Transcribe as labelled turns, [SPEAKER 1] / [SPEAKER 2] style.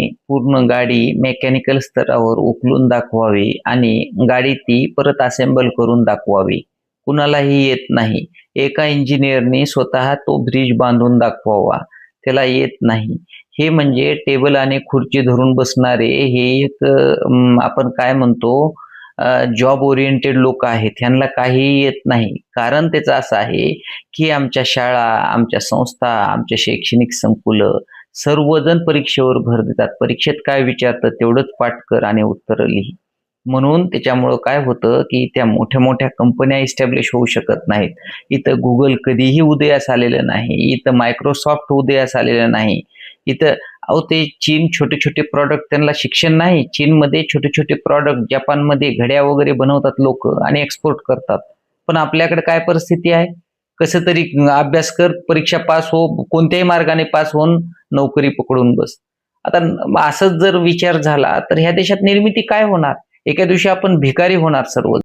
[SPEAKER 1] पूर्ण गाडी मेकॅनिकल स्तरावर उकलून दाखवावी आणि गाडी ती परत असेंबल करून दाखवावी. कुणालाही येत नाही. एका इंजिनियरने स्वतः तो ब्रिज बांधून दाखवावा. त्याला येत नाही. हे म्हणजे टेबल आणि खुर्ची धरून बसणारे हे एक आपण काय म्हणतो जॉब ओरिएंटेड लोक आहेत. ह्यांना काहीही येत नाही. कारण त्याचं असं आहे, की आमच्या शाळा, आमच्या संस्था, आमच्या शैक्षणिक संकुलं सर्वजण परीक्षेवर भर देतात. परीक्षेत काय विचारतं तेवढंच पाठ कर आणि उत्तरं लिही. म्हणून त्याच्यामुळं काय होतं, की त्या मोठ्या-मोठ्या कंपन्या इस्टॅब्लिश होऊ शकत नाहीत. इथं Google कधीही उदयास आलेलं नाही. इथं Microsoft उदयास आलेलं नाही. इथं अहो ते चीन छोटे-छोटे प्रॉडक्ट त्यांना शिक्षण नाही. चीनमध्ये छोटे-छोटे प्रॉडक्ट, जपानमध्ये घड्या वगैरे बनवतात लोकं आणि एक्सपोर्ट करतात. पण आपल्याकडे काय परिस्थिती आहे? कसं तरी अभ्यास कर, परीक्षा पास हो, कोणत्याही मार्गाने पास होऊन नोकरी पकडून बस. आता असंच जर विचार झाला तर ह्या देशात निर्मिती काय होणार? एका दिवशी आपण भिकारी होणार सर्व.